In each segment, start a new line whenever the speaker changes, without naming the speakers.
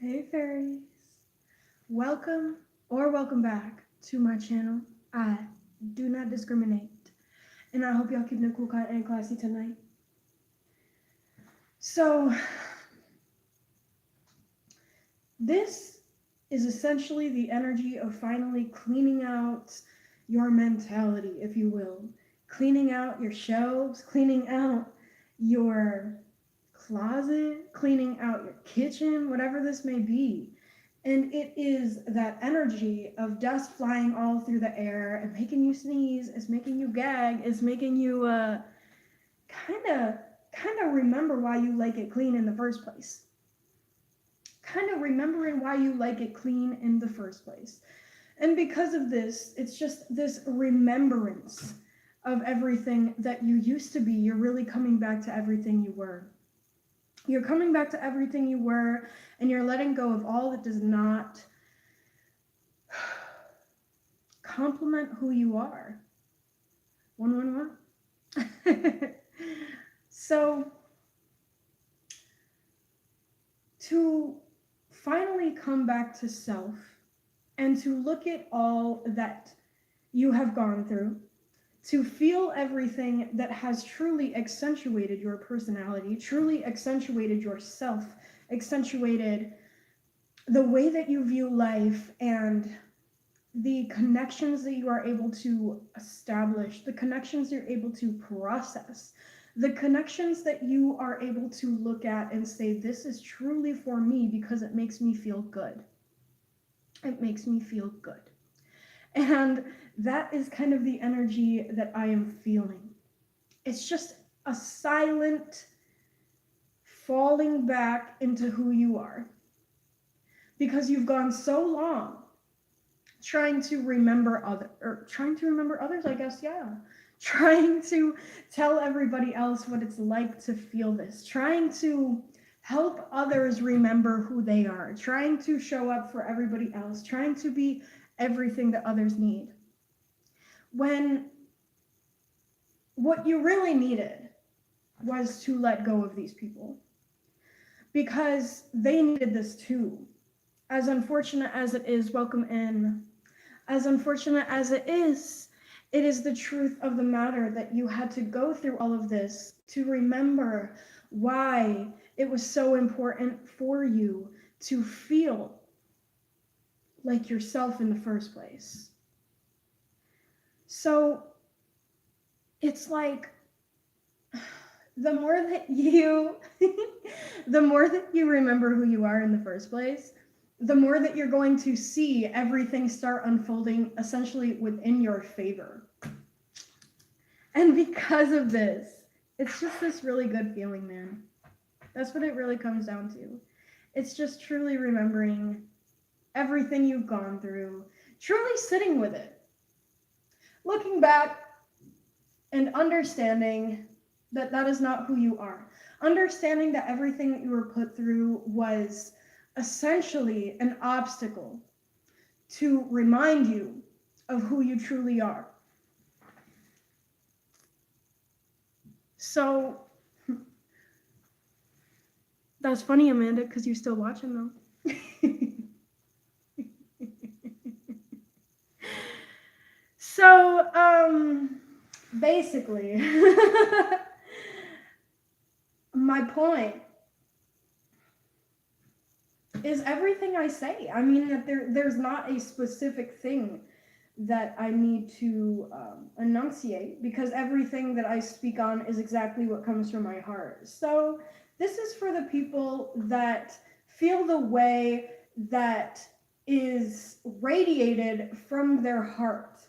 Hey fairies, welcome back to my channel. I do not discriminate, and I hope y'all keeping it cool, kind, and classy tonight. So, this is essentially the energy of finally cleaning out your mentality, if you will. Cleaning out your shelves, cleaning out your closet, cleaning out your kitchen, whatever this may be. And it is that energy of dust flying all through the air and making you sneeze, it's making you gag, it's making you kind of remember why you like it clean in the first place. Kind of remembering why you like it clean in the first place. And because of this, it's just this remembrance of everything that you used to be. You're really coming back to everything you were. You're coming back to everything you were, and you're letting go of all that does not complement who you are. 111. So, to finally come back to self and to look at all that you have gone through, to feel everything that has truly accentuated your personality, truly accentuated yourself, accentuated the way that you view life and the connections that you are able to establish, the connections you're able to process, the connections that you are able to look at and say, this is truly for me because it makes me feel good. It makes me feel good. And that is kind of the energy that I am feeling. It's just a silent falling back into who you are. Because you've gone so long trying to remember others, I guess, yeah. Trying to tell everybody else what it's like to feel this. Trying to help others remember who they are. Trying to show up for everybody else. Trying to be everything that others need. When what you really needed was to let go of these people. Because they needed this too. As unfortunate as it is, welcome in. As unfortunate as it is the truth of the matter that you had to go through all of this to remember why it was so important for you to feel like yourself in the first place. So it's like the more that you remember who you are in the first place, the more that you're going to see everything start unfolding essentially within your favor. And because of this, it's just this really good feeling, man. That's what it really comes down to. It's just truly remembering everything you've gone through, truly sitting with it, looking back and understanding that that is not who you are. Understanding that everything that you were put through was essentially an obstacle to remind you of who you truly are. So, that's funny, Amanda, because you're still watching though. So, basically, my point is everything I say. I mean, that there's not a specific thing that I need to enunciate, because everything that I speak on is exactly what comes from my heart. So this is for the people that feel the way that is radiated from their heart.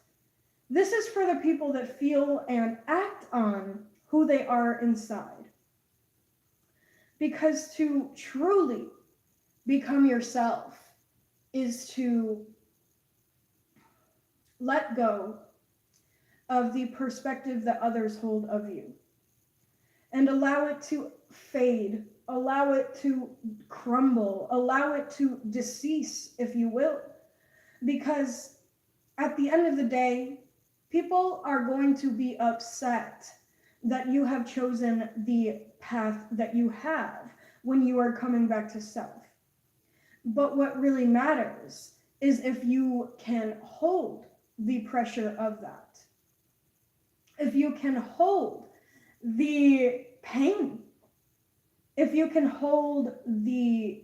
This is for the people that feel and act on who they are inside. Because to truly become yourself is to let go of the perspective that others hold of you and allow it to fade, allow it to crumble, allow it to decease, if you will. Because at the end of the day, people are going to be upset that you have chosen the path that you have when you are coming back to self. But what really matters is if you can hold the pressure of that, if you can hold the pain, if you can hold the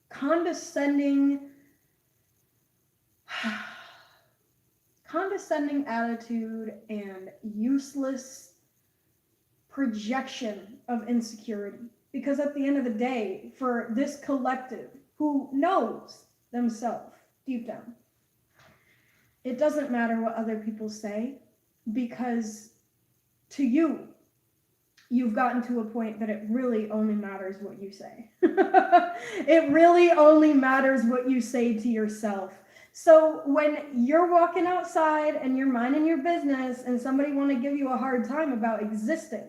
condescending attitude and useless projection of insecurity. Because at the end of the day, for this collective who knows themselves deep down, it doesn't matter what other people say, because to you, you've gotten to a point that it really only matters what you say. It really only matters what you say to yourself. So when you're walking outside and you're minding your business and somebody want to give you a hard time about existing,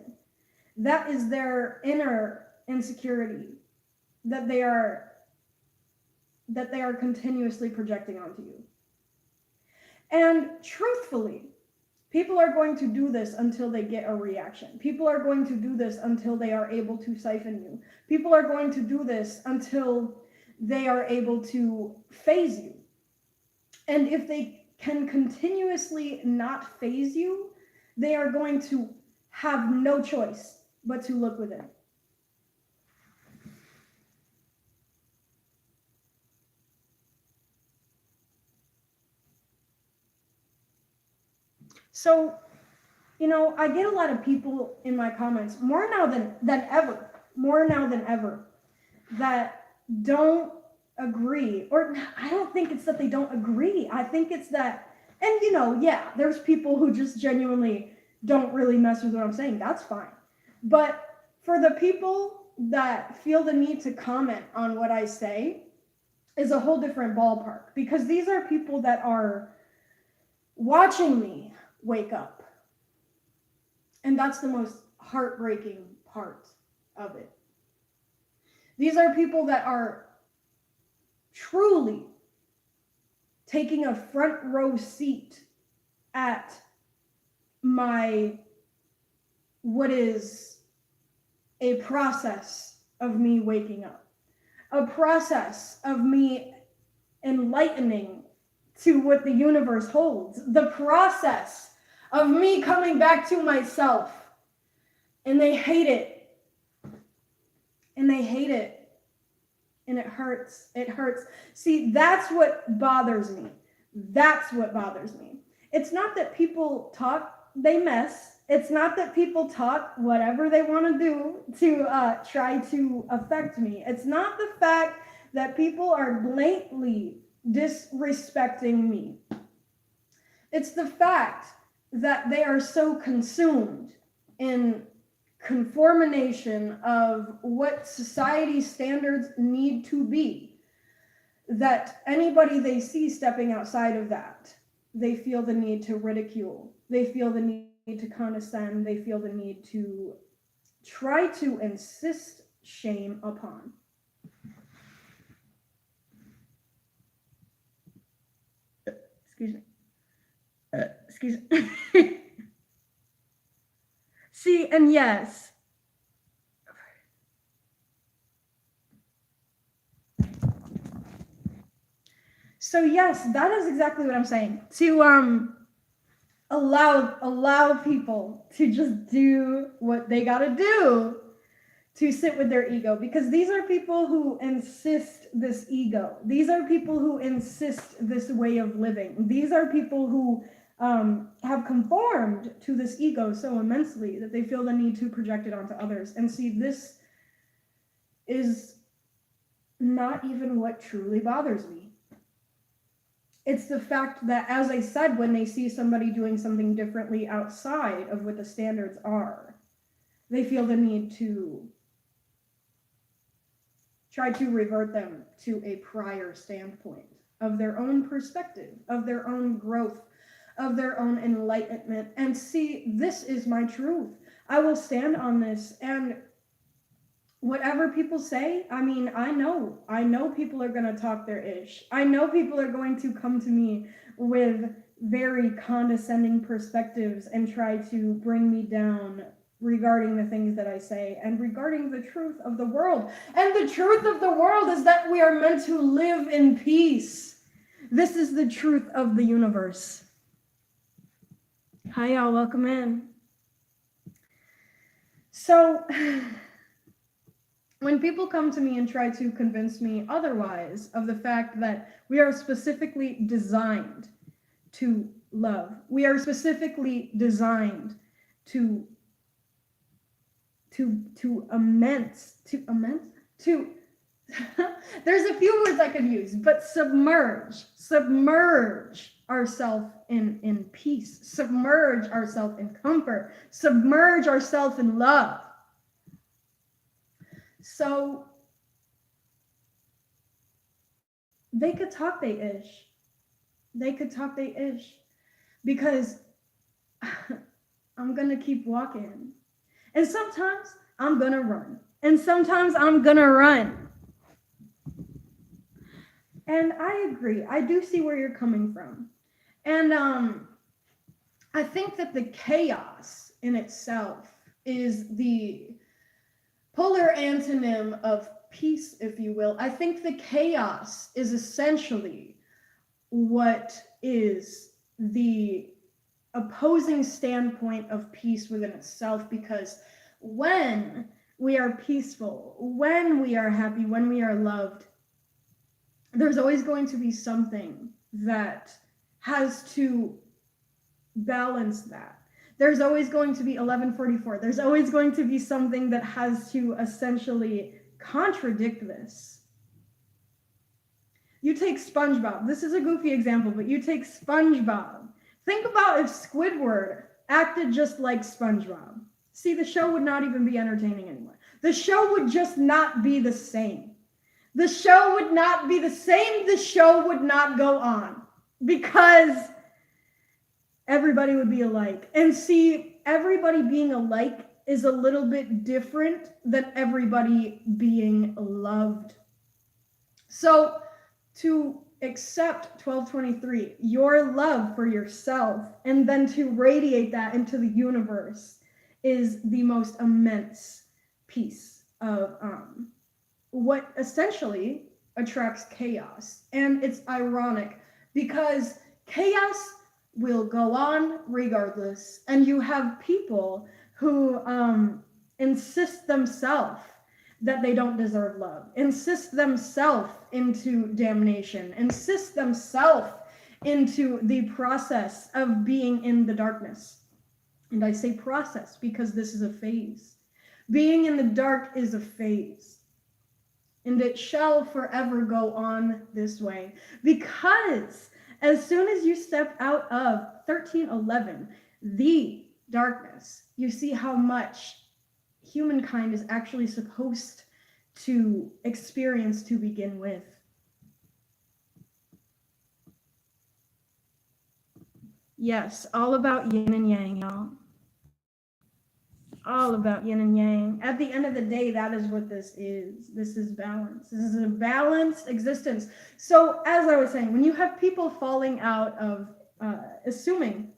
that is their inner insecurity that they are continuously projecting onto you. And truthfully, people are going to do this until they get a reaction. People are going to do this until they are able to siphon you. People are going to do this until they are able to phase you. And if they can continuously not phase you, they are going to have no choice but to look within. So, I get a lot of people in my comments, more now than ever, that don't agree. Or I don't think it's that they don't agree. I think it's that, and yeah, there's people who just genuinely don't really mess with what I'm saying. That's fine. But for the people that feel the need to comment on what I say is a whole different ballpark, because these are people that are watching me wake up. And that's the most heartbreaking part of it. These are people that are truly taking a front row seat at what is a process of me waking up, a process of me enlightening to what the universe holds, the process of me coming back to myself. And they hate it. And they hate it. And it hurts. It hurts. See, that's what bothers me. That's what bothers me. It's not that people talk, they mess. It's not that people talk whatever they want to do to try to affect me. It's not the fact that people are blatantly disrespecting me. It's the fact that they are so consumed in conformation of what society's standards need to be, that anybody they see stepping outside of that, they feel the need to ridicule. They feel the need to condescend. They feel the need to try to insist shame upon. Excuse me. See, and yes. So yes, that is exactly what I'm saying. To allow people to just do what they gotta do to sit with their ego, because these are people who insist this ego. These are people who insist this way of living. These are people who have conformed to this ego so immensely that they feel the need to project it onto others. And see, this is not even what truly bothers me. It's the fact that, as I said, when they see somebody doing something differently outside of what the standards are, they feel the need to try to revert them to a prior standpoint of their own perspective, of their own growth, of their own enlightenment. And see, this is my truth. I will stand on this, and whatever people say, I mean, I know people are going to talk their ish. I know people are going to come to me with very condescending perspectives and try to bring me down regarding the things that I say and regarding the truth of the world. And the truth of the world is that we are meant to live in peace. This is the truth of the universe. Hi, y'all. Welcome in. So, when people come to me and try to convince me otherwise of the fact that we are specifically designed to love, we are specifically designed to there's a few words I could use, but submerge ourselves in peace, submerge ourselves in comfort, submerge ourselves in love. So they could talk they ish. They could talk they ish. Because I'm gonna keep walking. And sometimes I'm gonna run. And sometimes I'm gonna run. And I agree. I do see where you're coming from. And I think that the chaos in itself is the polar antonym of peace, if you will. I think the chaos is essentially what is the opposing standpoint of peace within itself, because when we are peaceful, when we are happy, when we are loved, there's always going to be something that has to balance that. There's always going to be 1144. There's always going to be something that has to essentially contradict this. You take SpongeBob. This is a goofy example, but you take SpongeBob. Think about if Squidward acted just like SpongeBob. See, the show would not even be entertaining anymore. The show would just not be the same. The show would not be the same. The show would not go on because everybody would be alike. And see, everybody being alike is a little bit different than everybody being loved. So to accept 1223, your love for yourself, and then to radiate that into the universe is the most immense piece of what essentially attracts chaos. And it's ironic because chaos will go on regardless, and you have people who insist themselves that they don't deserve love, insist themselves into damnation, insist themselves into the process of being in the darkness. And I say process because this is a phase. Being in the dark is a phase. And it shall forever go on this way. Because as soon as you step out of 1311, the darkness, you see how much humankind is actually supposed to experience to begin with. Yes, all about yin and yang, y'all. All about yin and yang. At the end of the day, that is what this is. This is balance. This is a balanced existence. So as I was saying, when you have people falling out of assuming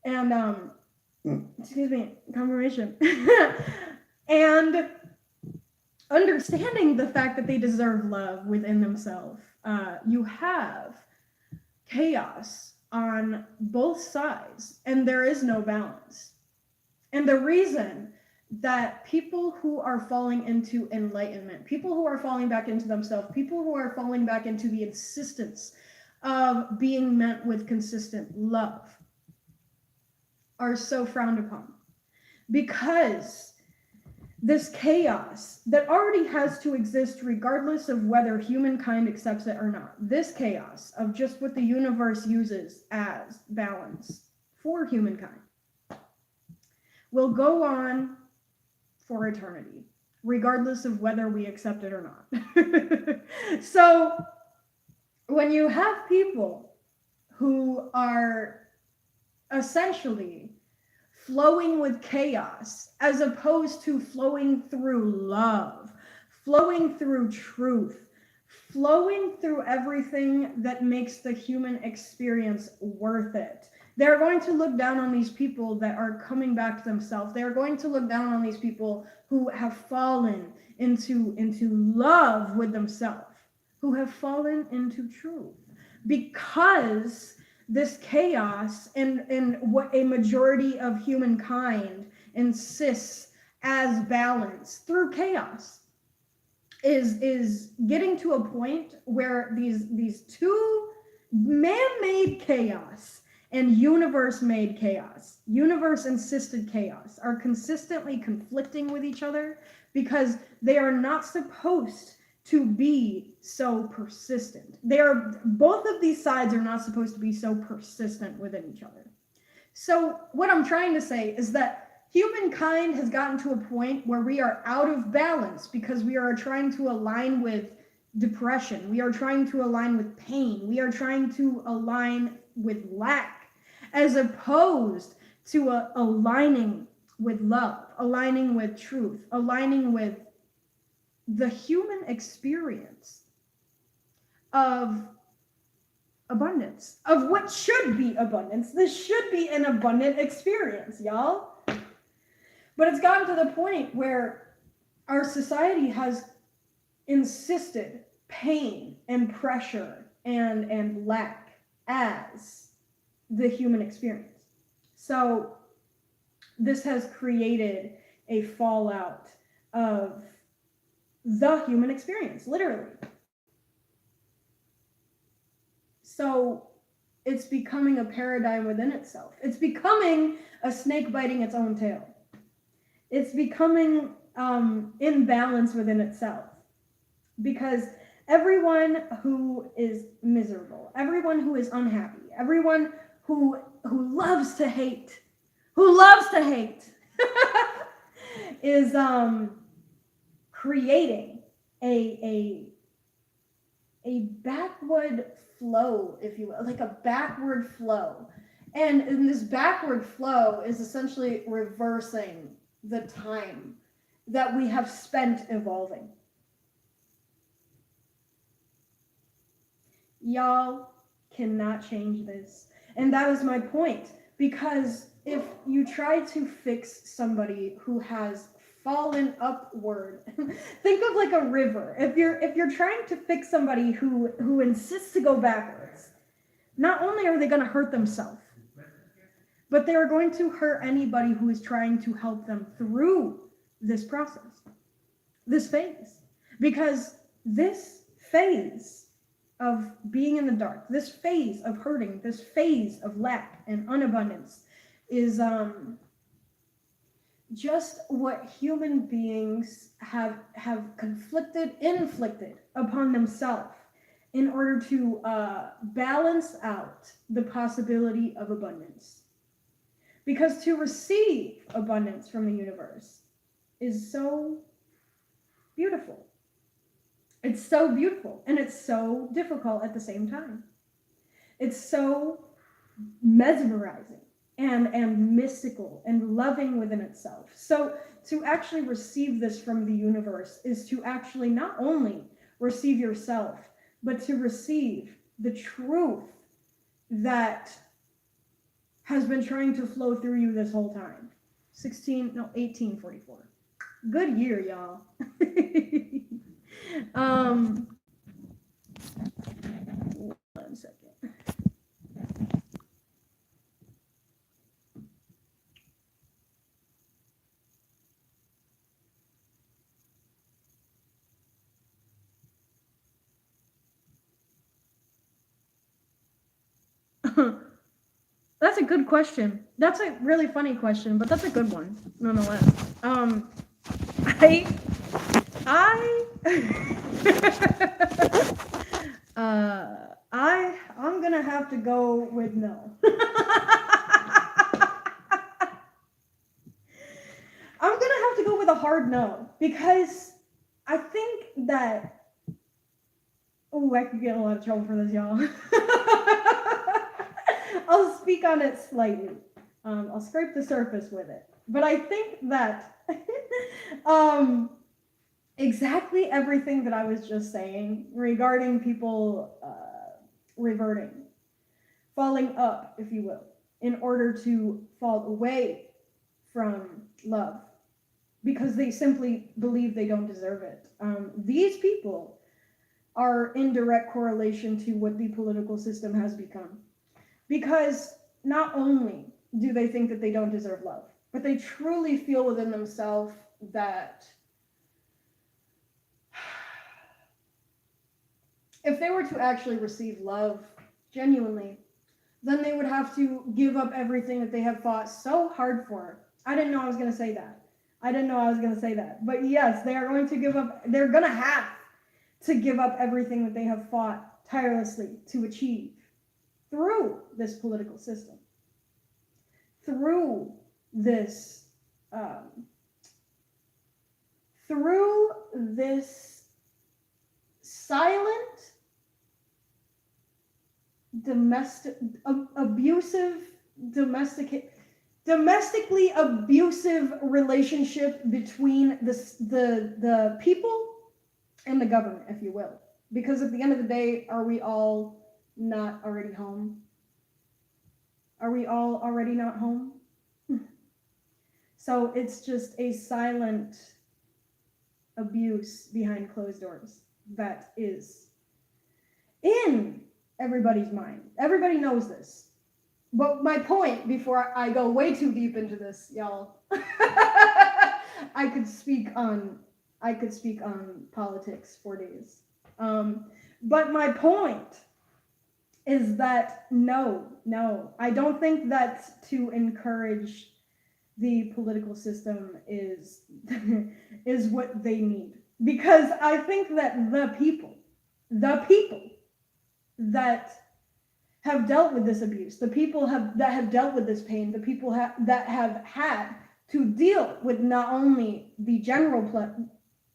and confirmation and understanding the fact that they deserve love within themselves, you have chaos on both sides, and there is no balance. And the reason that people who are falling into enlightenment, people who are falling back into themselves, people who are falling back into the insistence of being met with consistent love are so frowned upon, because this chaos that already has to exist regardless of whether humankind accepts it or not, this chaos of just what the universe uses as balance for humankind, will go on for eternity, regardless of whether we accept it or not. So when you have people who are essentially flowing with chaos as opposed to flowing through love, flowing through truth, flowing through everything that makes the human experience worth it, They're going to look down on these people that are coming back to themselves. They are going to look down on these people who have fallen into love with themselves, who have fallen into truth. Because this chaos and what a majority of humankind insists as balance through chaos is getting to a point where these two man-made chaos and universe-made chaos, universe-insisted chaos, are consistently conflicting with each other because they are not supposed to be so persistent. Both of these sides are not supposed to be so persistent within each other. So what I'm trying to say is that humankind has gotten to a point where we are out of balance because we are trying to align with depression. We are trying to align with pain. We are trying to align with lack, as opposed to aligning with love, aligning with truth, aligning with the human experience of abundance, of what should be abundance. This should be an abundant experience, y'all. But it's gotten to the point where our society has insisted pain and pressure and lack as the human experience. So this has created a fallout of the human experience, literally. So it's becoming a paradigm within itself. It's becoming a snake biting its own tail. It's becoming imbalance within itself. Because everyone who is miserable, everyone who is unhappy, everyone who loves to hate, is creating a backward flow, if you will, like a backward flow. And this backward flow is essentially reversing the time that we have spent evolving. Y'all cannot change this. And that is my point. Because if you try to fix somebody who has fallen upward, think of like a river. If you're trying to fix somebody who insists to go backwards, not only are they going to hurt themselves, but they are going to hurt anybody who is trying to help them through this process, this phase. Because this phase of being in the dark, this phase of hurting, this phase of lack and unabundance is just what human beings have inflicted upon themselves in order to balance out the possibility of abundance. Because to receive abundance from the universe is so beautiful. It's so beautiful, and it's so difficult at the same time. It's so mesmerizing and mystical and loving within itself. So to actually receive this from the universe is to actually not only receive yourself, but to receive the truth that has been trying to flow through you this whole time. 1844. Good year, y'all. One second. That's a good question. That's a really funny question, but that's a good one, nonetheless. I'm gonna have to go with no. I'm gonna have to go with a hard no, because I think that, I could get in a lot of trouble for this, y'all. I'll speak on it slightly. I'll scrape the surface with it. But I think that exactly everything that I was just saying regarding people reverting, falling up, if you will, in order to fall away from love because they simply believe they don't deserve it. These people are in direct correlation to what the political system has become. Because not only do they think that they don't deserve love, but they truly feel within themselves that if they were to actually receive love genuinely, then they would have to give up everything that they have fought so hard for. I didn't know I was going to say that. But yes, they are going to give up, they're going to have to give up everything that they have fought tirelessly to achieve through this political system, through this silent domestically abusive relationship between the people and the government, if you will. Because at the end of the day, are we all not already home? Are we all already not home? So it's just a silent abuse behind closed doors that is in everybody's mind. Everybody knows this. But my point, before I go way too deep into this, y'all, I could speak on politics for days. But my point is that no, I don't think that to encourage the political system is is what they need. Because I think that the people that have dealt with this abuse, the people that have dealt with this pain, the people that have had to deal with not only the general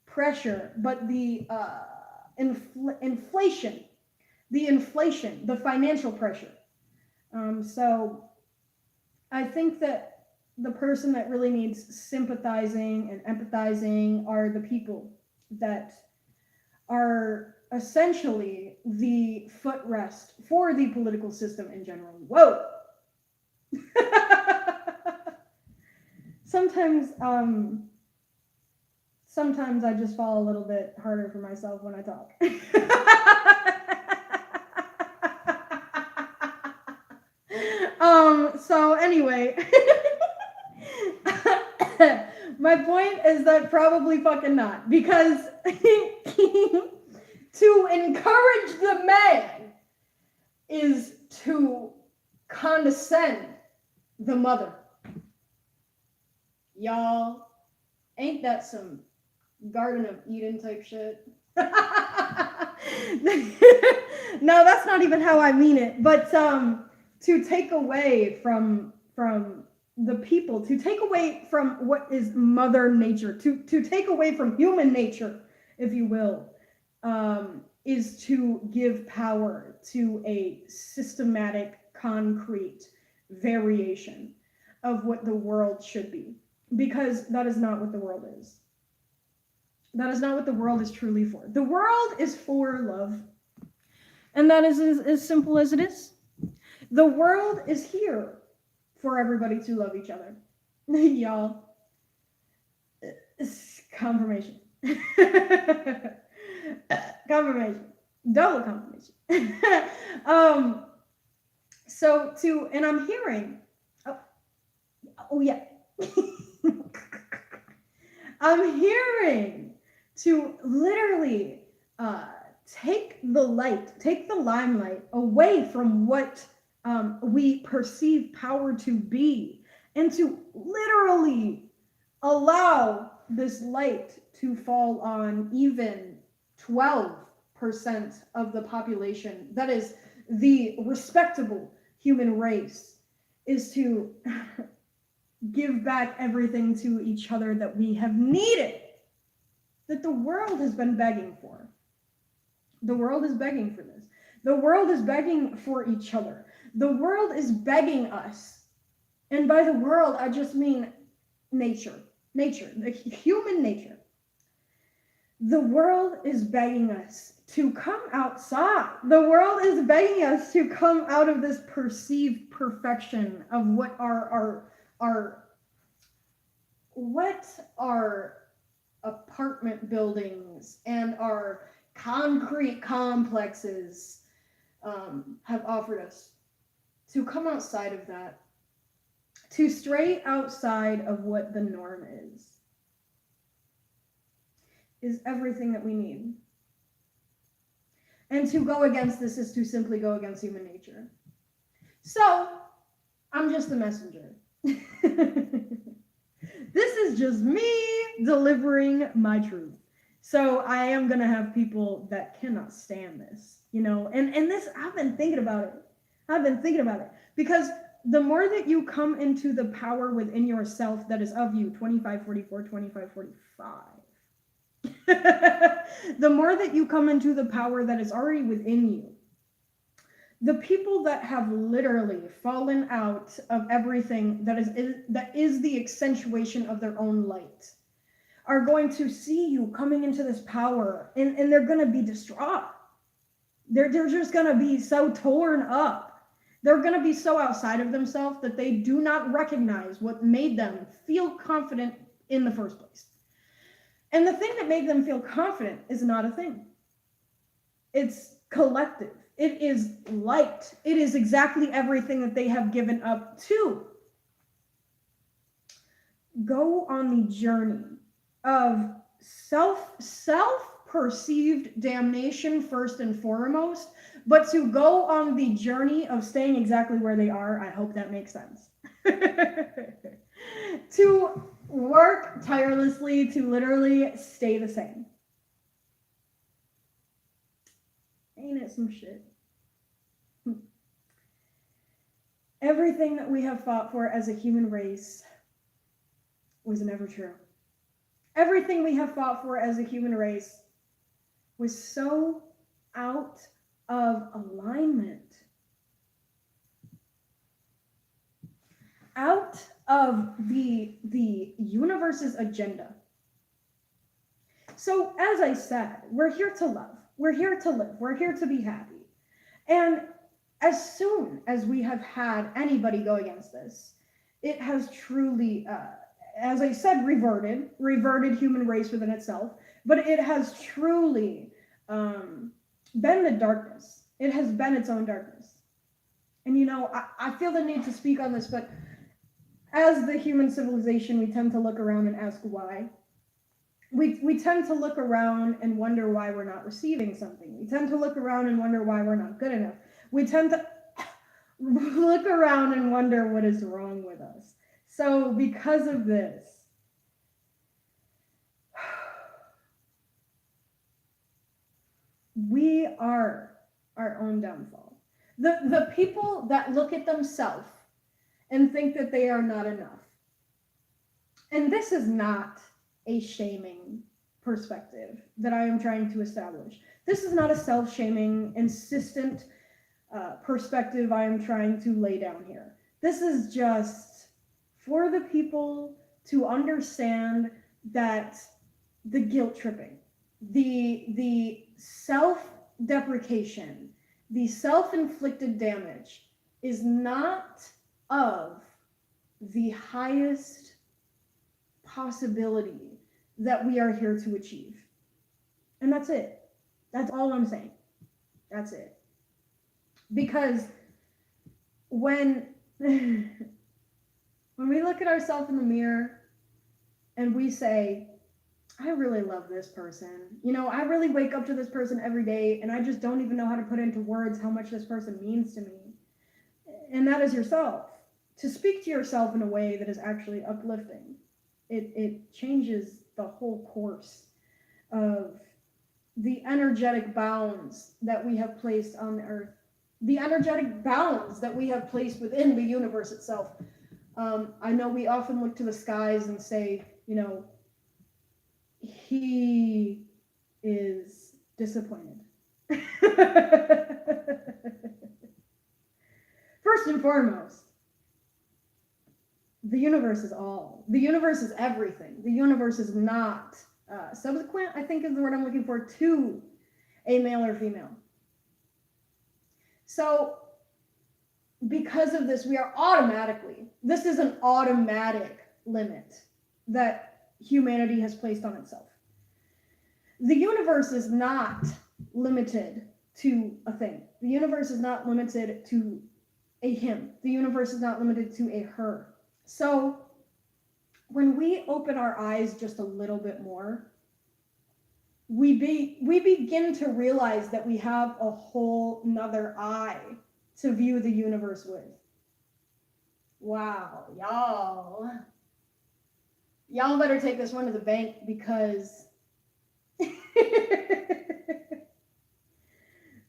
pressure, but the inflation, the financial pressure. So I think that the person that really needs sympathizing and empathizing are the people that are essentially the footrest for the political system in general. Whoa! Sometimes I just fall a little bit harder for myself when I talk. So anyway, my point is that probably fucking not, because to encourage the man is to condescend the mother. Y'all, ain't that some Garden of Eden type shit? No, that's not even how I mean it. But to take away from the people, to take away from what is Mother Nature, to take away from human nature, if you will, is to give power to a systematic, concrete variation of what the world should be. Because that is not what the world is. That is not what the world is truly for. The world is for love. And that is as simple as it is. The world is here for everybody to love each other. Y'all. It's confirmation. Confirmation. Double confirmation. And I'm hearing, oh yeah. I'm hearing to literally take the limelight away from what we perceive power to be, and to literally allow this light to fall on even 12% of the population, that is the respectable human race, is to give back everything to each other that we have needed, that the world has been begging for. The world is begging for this. The world is begging for each other. The world is begging us. And by the world, I just mean nature, the human nature. The world is begging us to come outside. The world is begging us to come out of this perceived perfection of what our apartment buildings and our concrete complexes have offered us. To come outside of that, to stray outside of what the norm is everything that we need. And to go against this is to simply go against human nature. So, I'm just the messenger. This is just me delivering my truth. So I am going to have people that cannot stand this, you know, and this, I've been thinking about it because the more that you come into the power within yourself that is of you, 2544, 2545, the more that you come into the power that is already within you, the people that have literally fallen out of everything that is the accentuation of their own light are going to see you coming into this power, and they're going to be distraught. They're just going to be so torn up. They're going to be so outside of themselves that they do not recognize what made them feel confident in the first place. And the thing that made them feel confident is not a thing. It's collective. It is light. It is exactly everything that they have given up to. Go on the journey of self-perceived damnation first and foremost, but to go on the journey of staying exactly where they are. I hope that makes sense. To work tirelessly to literally stay the same. Ain't it some shit? Everything that we have fought for as a human race was never true. Everything we have fought for as a human race was so out of alignment, out of the universe's agenda. So, as I said, we're here to love. We're here to live. We're here to be happy. And as soon as we have had anybody go against this, it has truly, as I said, reverted human race within itself, but it has truly been the darkness. It has been its own darkness. And you know, I feel the need to speak on this, but as the human civilization, we tend to look around and ask why. We tend to look around and wonder why we're not receiving something. We tend to look around and wonder why we're not good enough. We tend to look around and wonder what is wrong with us. So because of this, we are our own downfall. The people that look at themselves and think that they are not enough. And this is not a shaming perspective that I am trying to establish. This is not a self-shaming, insistent perspective I am trying to lay down here. This is just for the people to understand that the guilt tripping, the self-deprecation, the self-inflicted damage is not of the highest possibility that we are here to achieve. And that's it. That's all I'm saying. That's it. Because when we look at ourselves in the mirror and we say, I really love this person. You know, I really wake up to this person every day and I just don't even know how to put into words how much this person means to me. And that is yourself. To speak to yourself in a way that is actually uplifting. It changes the whole course of the energetic bounds that we have placed on the earth, the energetic bounds that we have placed within the universe itself. I know we often look to the skies and say, you know, he is disappointed. First and foremost, the universe is all. The universe is everything. The universe is not subsequent, I think is the word I'm looking for, to a male or female. So because of this, we are this is an automatic limit that humanity has placed on itself. The universe is not limited to a thing. The universe is not limited to a him. The universe is not limited to a her. So when we open our eyes just a little bit more, we begin to realize that we have a whole nother eye to view the universe with. Wow, y'all better take this one to the bank, because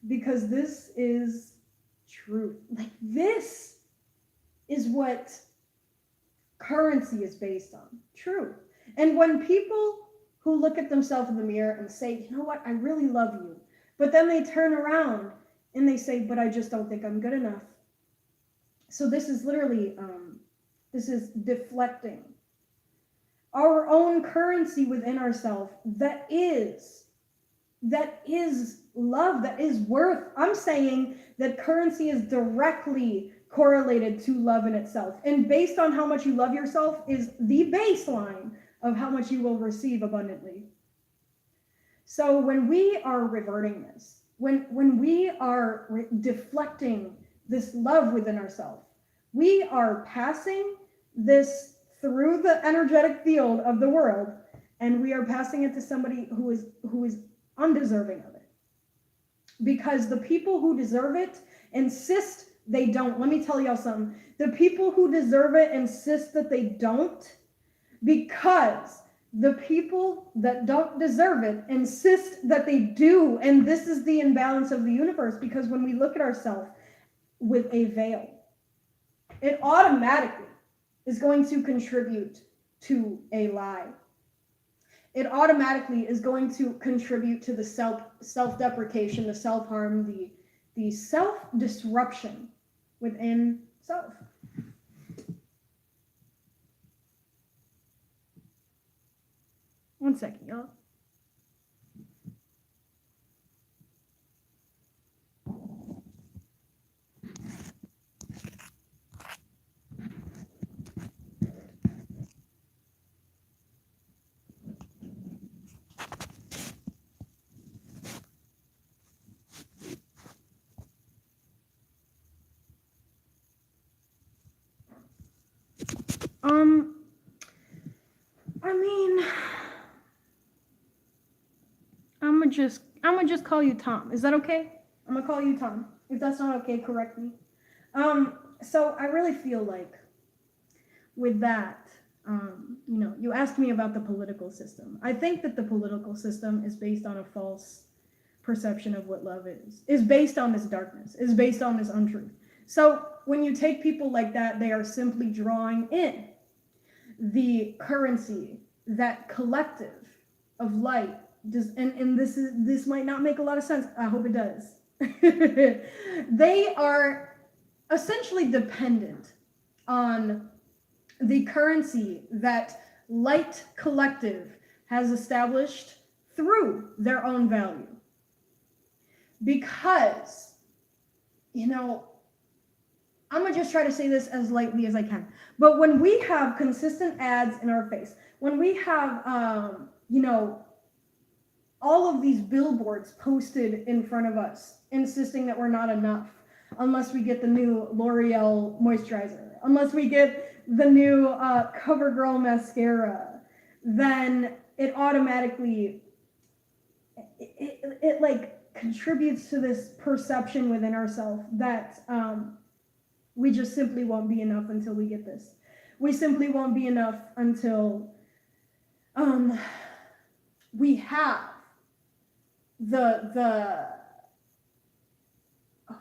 because this is truth. Like, this is what currency is based on, truth. And when people who look at themselves in the mirror and say, you know what, I really love you, but then they turn around and they say, but I just don't think I'm good enough. So this is literally, this is deflecting our own currency within ourselves that is love, that is worth. I'm saying that currency is directly correlated to love in itself. And based on how much you love yourself is the baseline of how much you will receive abundantly. So when we are reverting this, when we are deflecting this love within ourselves, we are passing this through the energetic field of the world, and we are passing it to somebody who is undeserving of it. Because the people who deserve it insist they don't. Let me tell y'all something. The people who deserve it insist that they don't, because the people that don't deserve it insist that they do. And this is the imbalance of the universe, because when we look at ourselves with a veil, it automatically is going to contribute to a lie. It automatically is going to contribute to the self-deprecation, the self-harm, the self-disruption within self. One second, y'all. I mean, I'm gonna just call you Tom. Is that okay? I'm gonna call you Tom. If that's not okay, correct me. So I really feel like with that, you asked me about the political system. I think that the political system is based on a false perception of what love is based on this darkness, is based on this untruth. So when you take people like that, they are simply drawing in the currency, that collective of light. And this might not make a lot of sense. I hope it does. They are essentially dependent on the currency that light collective has established through their own value. Because, I'm gonna just try to say this as lightly as I can. But when we have consistent ads in our face, when we have, all of these billboards posted in front of us, insisting that we're not enough, unless we get the new L'Oreal moisturizer, unless we get the new CoverGirl mascara, then it automatically, it like contributes to this perception within ourselves that we just simply won't be enough until we get this. We simply won't be enough until we have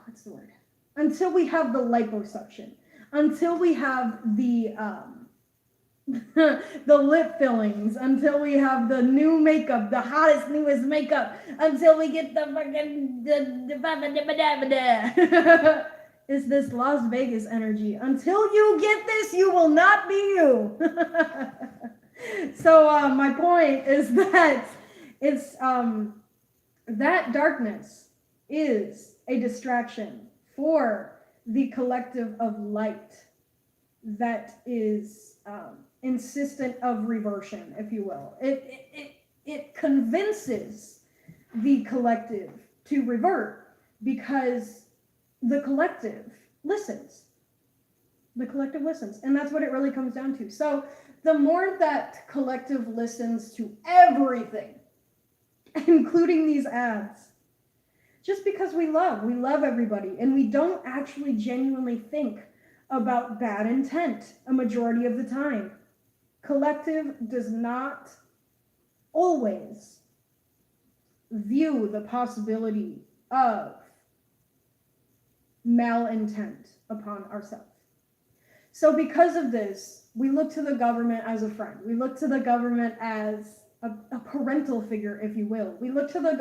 what's the word? Until we have the liposuction, until we have the the lip fillings, until we have the new makeup, the hottest, newest makeup, until we get the fucking it's this Las Vegas energy. Until you get this, you will not be you. So my point is that it's that darkness is a distraction for the collective of light that is insistent of reversion, if you will. It convinces the collective to revert because the collective listens. The collective listens, and that's what it really comes down to. So the more that collective listens to everything, including these ads, just because we love everybody, and we don't actually genuinely think about bad intent a majority of the time. Collective does not always view the possibility of malintent upon ourselves. So because of this, we look to the government as a friend. We look to the government as a parental figure, if you will. We look to the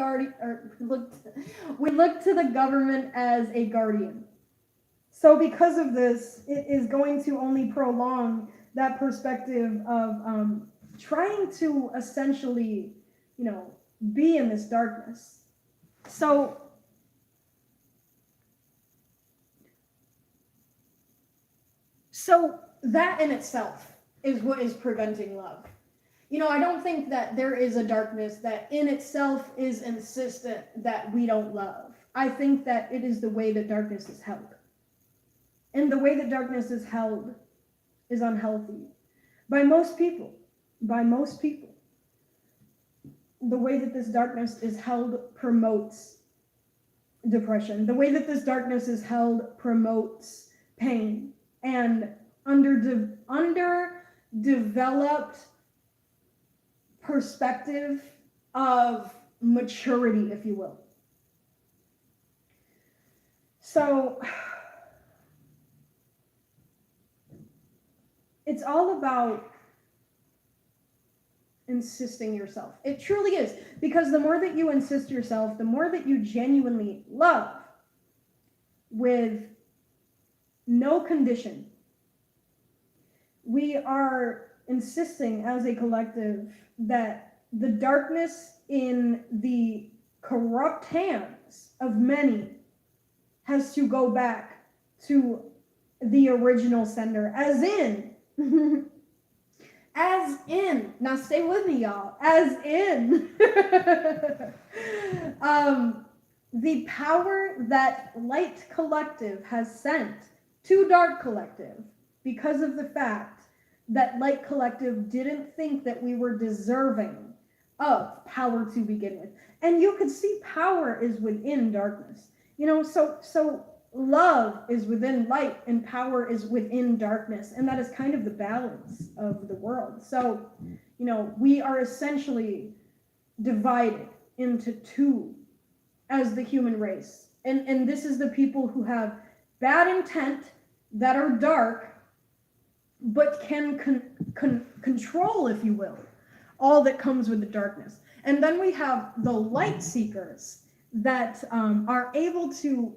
we look to the government as a guardian. So because of this, it is going to only prolong that perspective of trying to essentially, be in this darkness. So that in itself is what is preventing love. I don't think that there is a darkness that in itself is insistent that we don't love. I think that it is the way that darkness is held. And the way that darkness is held is unhealthy by most people. By most people. The way that this darkness is held promotes depression. The way that this darkness is held promotes pain and underdeveloped perspective of maturity, if you will. So it's all about insisting yourself. It truly is, because the more that you insist yourself, the more that you genuinely love with no condition. We are insisting as a collective that the darkness in the corrupt hands of many has to go back to the original sender, as in, now stay with me, y'all, as in, the power that Light Collective has sent to Dark Collective, because of the fact that Light Collective didn't think that we were deserving of power to begin with. And you could see power is within darkness. So love is within light and power is within darkness. And that is kind of the balance of the world. So, we are essentially divided into two as the human race. And this is the people who have bad intent that are dark, but can control, if you will, all that comes with the darkness. And then we have the light seekers that are able to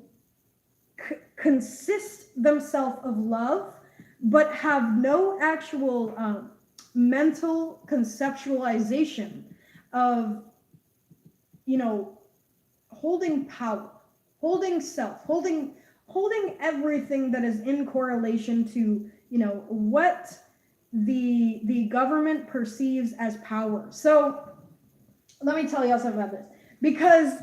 consist themselves of love, but have no actual mental conceptualization of, holding power, holding self, holding everything that is in correlation to, what the government perceives as power. So let me tell y'all something about this, because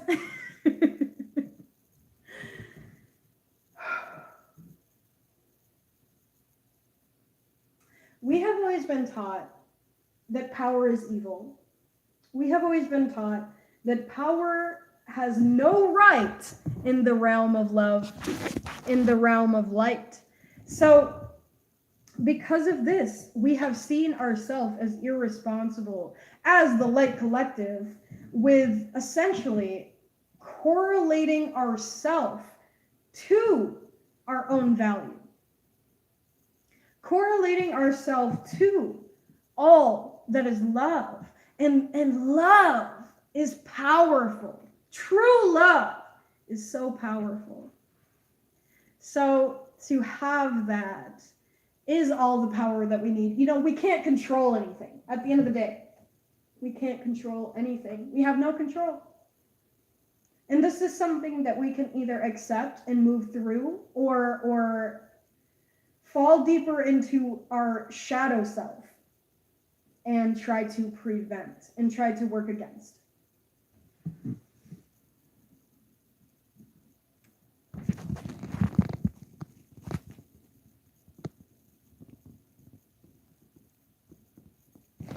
we have always been taught that power is evil. We have always been taught that power has no right in the realm of love, in the realm of light. So because of this, we have seen ourselves as irresponsible as the Light Collective, with essentially correlating ourselves to our own value. Correlating ourselves to all that is love. And love is powerful. True love is so powerful. So to have that is all the power that we need. We can't control anything. At the end of the day, we can't control anything. We have no control. And this is something that we can either accept and move through, or fall deeper into our shadow self and try to prevent and try to work against.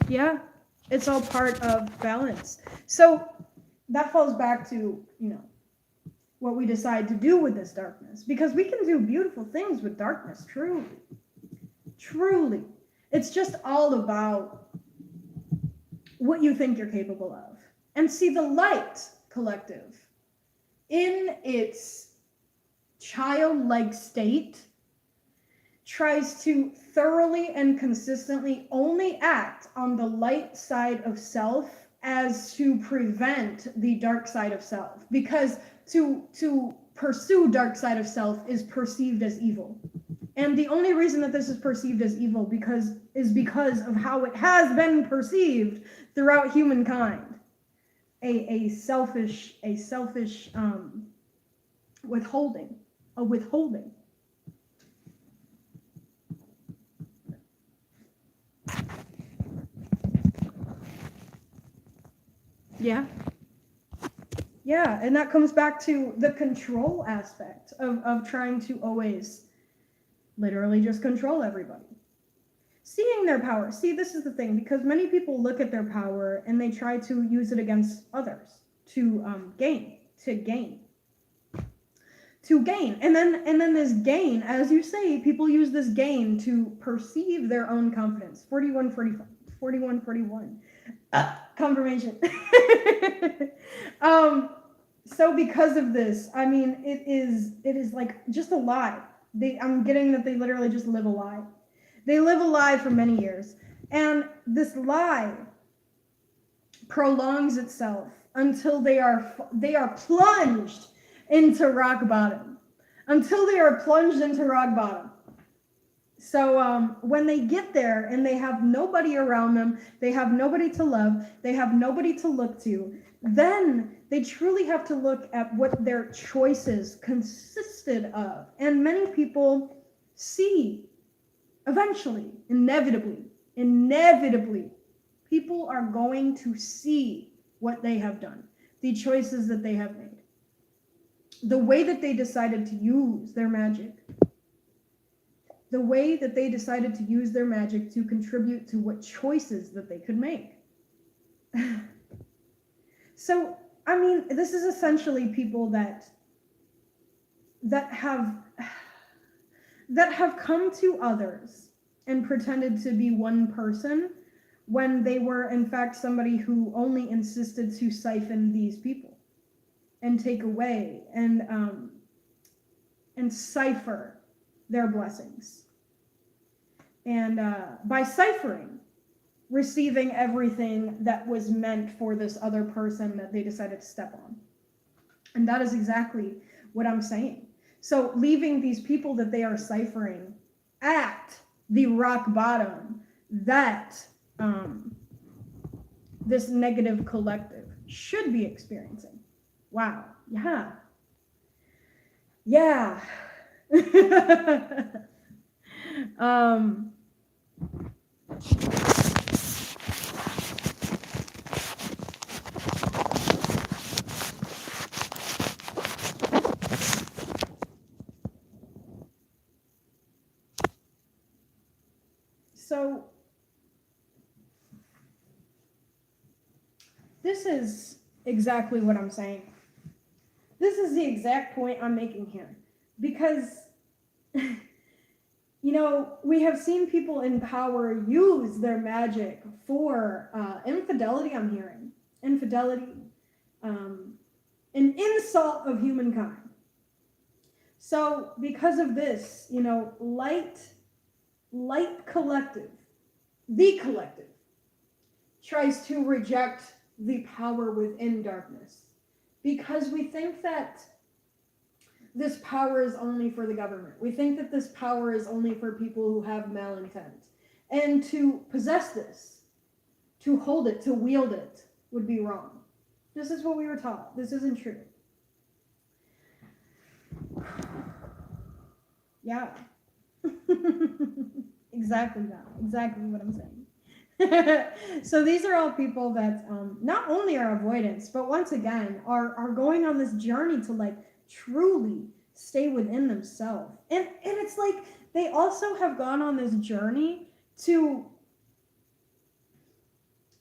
Yeah, it's all part of balance. So that falls back to, what we decide to do with this darkness, because we can do beautiful things with darkness, truly. It's just all about what you think you're capable of. And see, the light collective, in its childlike state, tries to thoroughly and consistently only act on the light side of self as to prevent the dark side of self, because to pursue dark side of self is perceived as evil. And the only reason that this is perceived as evil is because of how it has been perceived throughout humankind. A selfish withholding. Yeah, and that comes back to the control aspect of trying to always literally just control everybody. Seeing their power. See, this is the thing, because many people look at their power and they try to use it against others to gain. And then this gain, as you say, people use this gain to perceive their own confidence. 41. Confirmation. So because of this, I mean, it is like just a lie. I'm getting that they literally just live a lie. They live a lie for many years, and this lie prolongs itself until they are plunged into rock bottom. So when they get there and they have nobody around them, they have nobody to love, they have nobody to look to, then they truly have to look at what their choices consisted of. And many people see, eventually, inevitably, people are going to see what they have done, the choices that they have made, the way that they decided to use their magic. To contribute to what choices that they could make. So, I mean, this is essentially people that have come to others and pretended to be one person when they were in fact somebody who only insisted to siphon these people and take away and cipher their blessings. And by ciphering, receiving everything that was meant for this other person that they decided to step on. And that is exactly what I'm saying. So leaving these people that they are ciphering at the rock bottom that this negative collective should be experiencing. Wow. Yeah. So this is exactly what I'm saying. This is the exact point I'm making here. Because, we have seen people in power use their magic for infidelity, I'm hearing. Infidelity. An insult of humankind. So because of this, light collective, the collective, tries to reject the power within darkness. Because we think that this power is only for the government. We think that this power is only for people who have malintent. And to possess this, to hold it, to wield it, would be wrong. This is what we were taught. This isn't true. Yeah. Exactly that. Exactly what I'm saying. So these are all people that not only are avoidance, but once again are going on this journey to like truly stay within themselves. And it's like they also have gone on this journey to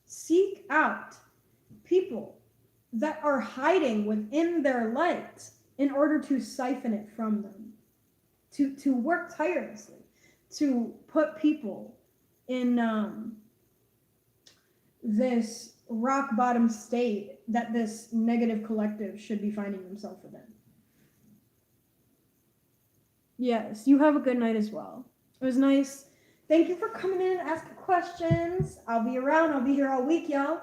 seek out people that are hiding within their light in order to siphon it from them, to work tirelessly, to put people in this rock bottom state that this negative collective should be finding themselves within. Yes, you have a good night as well. It was nice. Thank you for coming in and asking questions. I'll be around. I'll be here all week, y'all.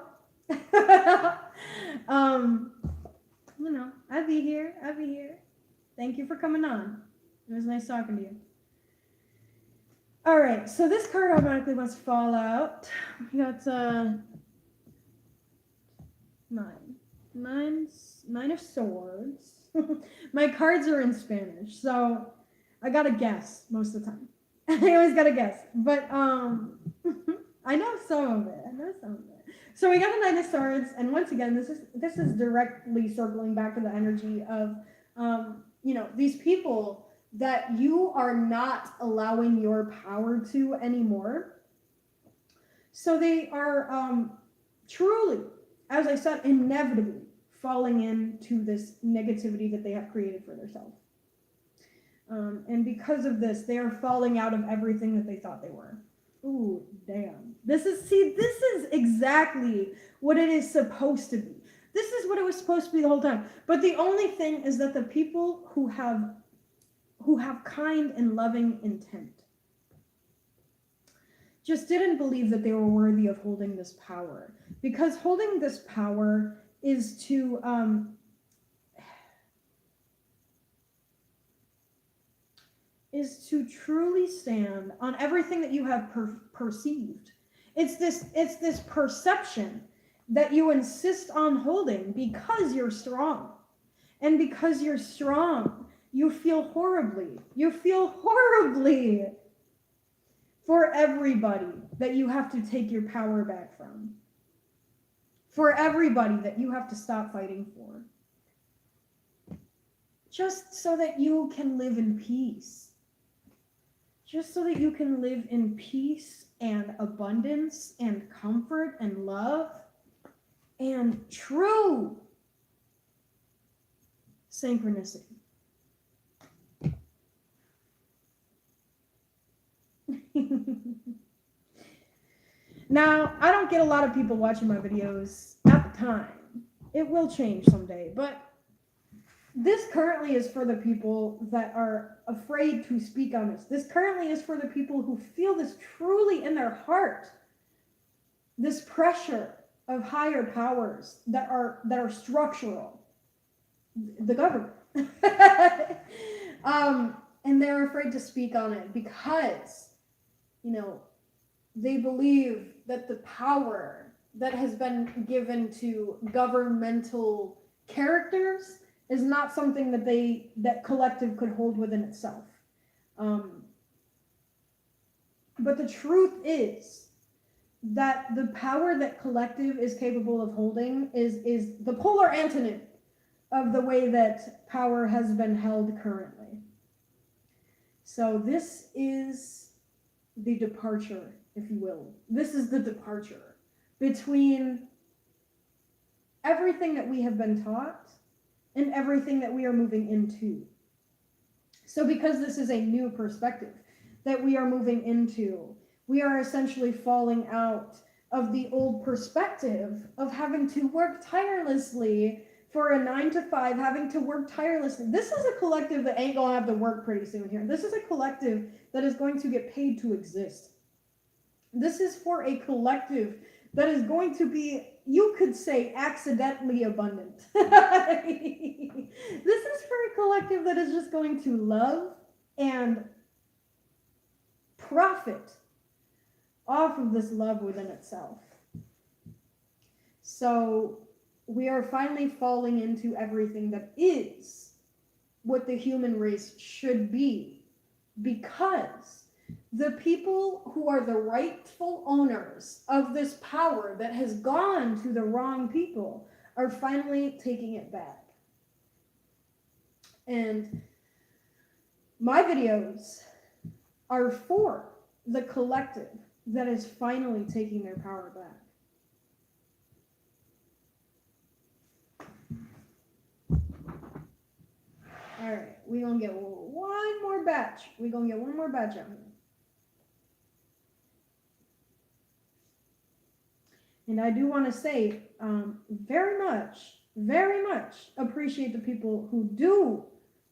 You know, I'll be here. I'll be here. Thank you for coming on. It was nice talking to you. All right, so this card automatically must fall out. We got nine of swords. My cards are in Spanish, so I gotta guess most of the time. I always gotta guess, but I know some of it. So we got the Nine of Swords, and once again, this is directly circling back to the energy of you know, these people that you are not allowing your power to anymore. So they are truly, as I said, inevitably falling into this negativity that they have created for themselves. And because of this, they are falling out of everything that they thought they were. Ooh, damn. This is exactly what it is supposed to be. This is what it was supposed to be the whole time. But the only thing is that the people who have kind and loving intent just didn't believe that they were worthy of holding this power. Because holding this power is to truly stand on everything that you have perceived. It's this perception that you insist on holding because you're strong. And because you're strong, you feel horribly. You feel horribly for everybody that you have to take your power back from. For everybody that you have to stop fighting for. Just so that you can live in peace. Just so that you can live in peace and abundance and comfort and love and true synchronicity. Now, I don't get a lot of people watching my videos at the time. It will change someday, but this currently is for the people that are afraid to speak on this. This currently is for the people who feel this truly in their heart. This pressure of higher powers that are structural. The government. And they're afraid to speak on it because, you know, they believe that the power that has been given to governmental characters is not something that collective could hold within itself. But the truth is that the power that collective is capable of holding is the polar antonym of the way that power has been held currently. So this is the departure, if you will. This is the departure between everything that we have been taught and everything that we are moving into. So because this is a new perspective that we are moving into, we are essentially falling out of the old perspective of having to work tirelessly for a 9-to-5, having to work tirelessly. This is a collective that ain't gonna have to work pretty soon here. This is a collective that is going to get paid to exist. This is for a collective that is going to be, you could say, accidentally abundant. This is for a collective that is just going to love and profit off of this love within itself. So we are finally falling into everything that is what the human race should be, because the people who are the rightful owners of this power that has gone to the wrong people are finally taking it back. And my videos are for the collective that is finally taking their power back. All right, we're going to get one more batch. We're going to get one more batch out here. And I do want to say very much appreciate the people who do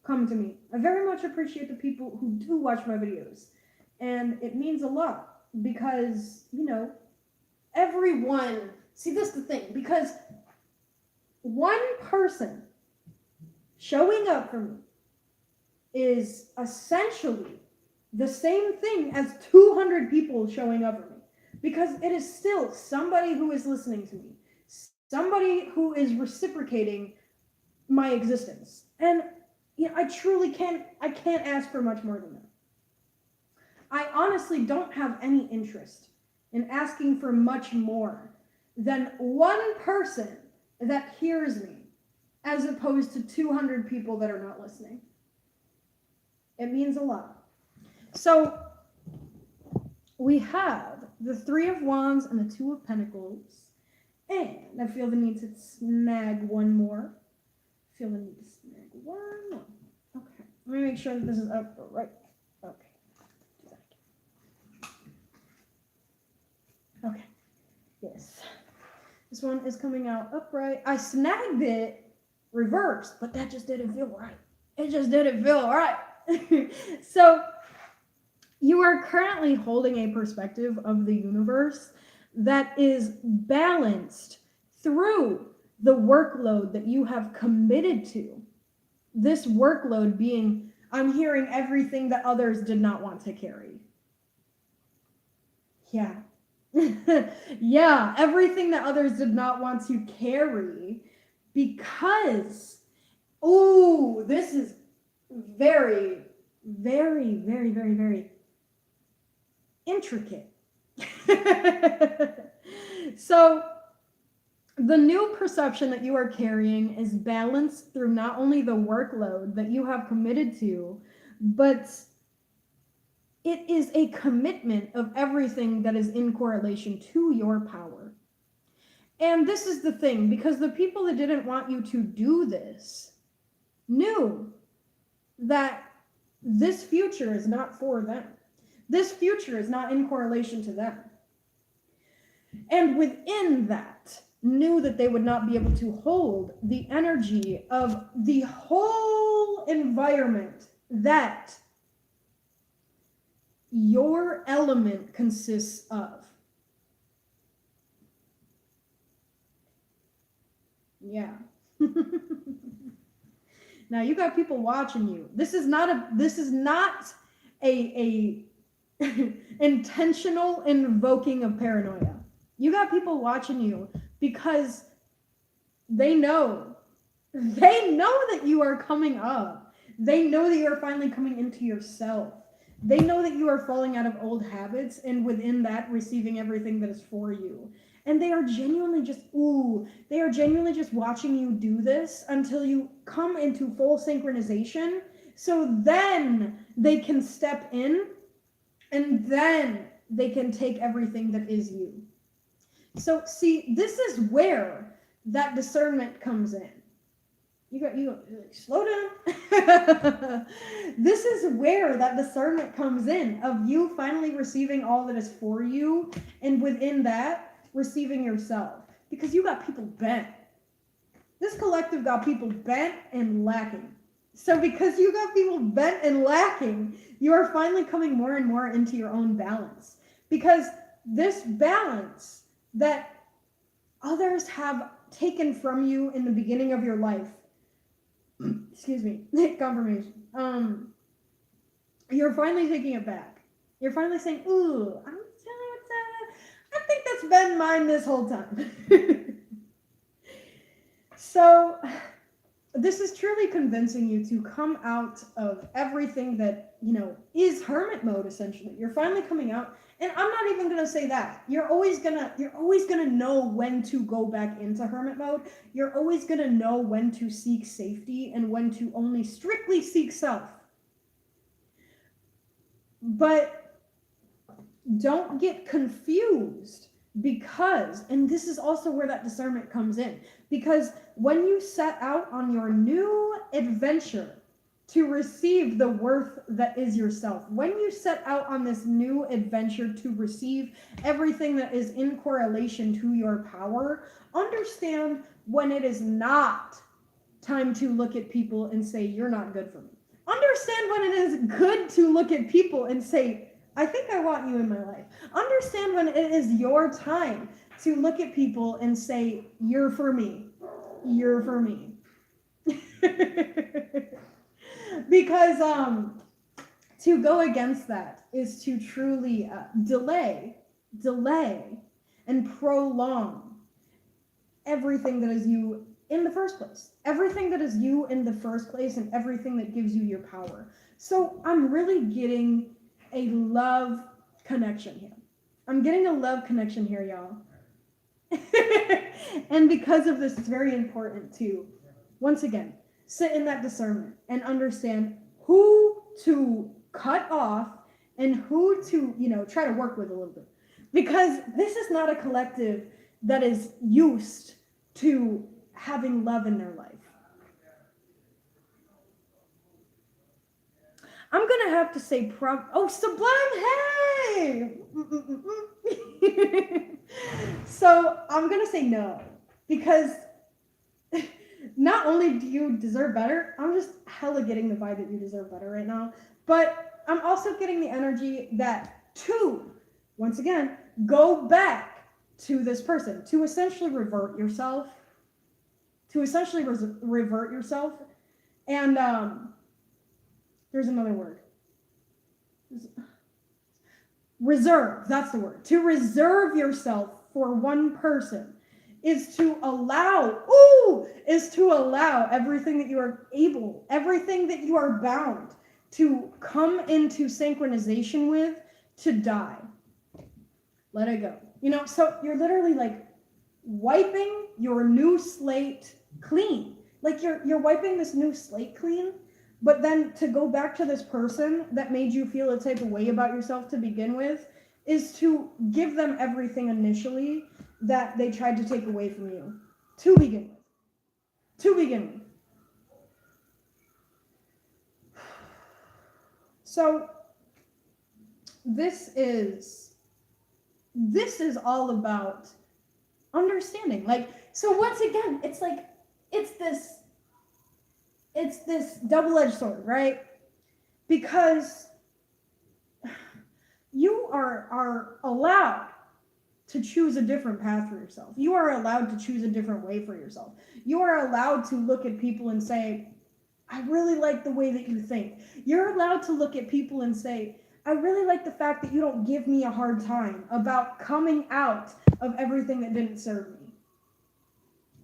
come to me. I very much appreciate the people who do watch my videos. And it means a lot because, you know, everyone, see, this is the thing, because one person showing up for me is essentially the same thing as 200 people showing up for me, because it is still somebody who is listening to me, somebody who is reciprocating my existence. And you know, I truly can't ask for much more than that. I honestly don't have any interest in asking for much more than one person that hears me, as opposed to 200 people that are not listening. It means a lot. So we have the Three of Wands and the Two of Pentacles. And I feel the need to snag one more. Okay. Let me make sure that this is up right. Okay. Okay. Yes. This one is coming out upright. I snagged it reversed, but that just didn't feel right. It just didn't feel right. So you are currently holding a perspective of the universe that is balanced through the workload that you have committed to. This workload being, I'm hearing everything that others did not want to carry. Yeah. Yeah, everything that others did not want to carry, because, oh, this is very, very, very, very, very intricate. So the new perception that you are carrying is balanced through not only the workload that you have committed to, but it is a commitment of everything that is in correlation to your power. And this is the thing, because the people that didn't want you to do this knew that this future is not for them. This future is not in correlation to them. And within that, knew that they would not be able to hold the energy of the whole environment that your element consists of. Yeah. Now you got people watching you. This is not a intentional invoking of paranoia. You got people watching you because they know that you are coming up. They know that you are finally coming into yourself. They know that you are falling out of old habits, and within that, receiving everything that is for you. And they are genuinely just watching you do this until you come into full synchronization. So then they can step in, and then they can take everything that is you. So see, this is where that discernment comes in. You slow down. This is where that discernment comes in, of you finally receiving all that is for you, and within that, receiving yourself. Because you got people bent. This collective got people bent and lacking. So because you got people bent and lacking, you are finally coming more and more into your own balance. Because this balance that others have taken from you in the beginning of your life, excuse me, confirmation. You're finally taking it back. You're finally saying, ooh, I think that's been mine this whole time. So this is truly convincing you to come out of everything that, is hermit mode, essentially. You're finally coming out. And I'm not even going to say that. You're always going to know when to go back into hermit mode. You're always going to know when to seek safety and when to only strictly seek self. But don't get confused because, and this is also where that discernment comes in, because when you set out on your new adventure to receive the worth that is yourself, when you set out on this new adventure to receive everything that is in correlation to your power, understand when it is not time to look at people and say, you're not good for me. Understand when it is good to look at people and say, I think I want you in my life. Understand when it is your time to look at people and say, you're for me. You're for me. Because to go against that is to truly delay, and prolong everything that is you in the first place. Everything that is you in the first place and everything that gives you your power. So I'm really getting a love connection here. I'm getting a love connection here, y'all. And because of this, it's very important to, once again, sit in that discernment and understand who to cut off and who to, try to work with a little bit. Because this is not a collective that is used to having love in their life. I'm going to have to say Sublime, hey! So I'm going to say no, because not only do you deserve better, I'm just hella getting the vibe that you deserve better right now, but I'm also getting the energy that to, once again, go back to this person, to essentially revert yourself, and there's another word. Reserve, that's the word. To reserve yourself for one person is to allow everything that you are able, everything that you are bound to come into synchronization with, to die. Let it go. So you're literally like wiping your new slate clean. Like you're wiping this new slate clean, but then to go back to this person that made you feel a type of way about yourself to begin with is to give them everything initially that they tried to take away from you to begin with. So this is all about understanding. Like, so once again, it's this double-edged sword, right? Because you are allowed to choose a different path for yourself. You are allowed to choose a different way for yourself. You are allowed to look at people and say, I really like the way that you think. You're allowed to look at people and say, I really like the fact that you don't give me a hard time about coming out of everything that didn't serve me.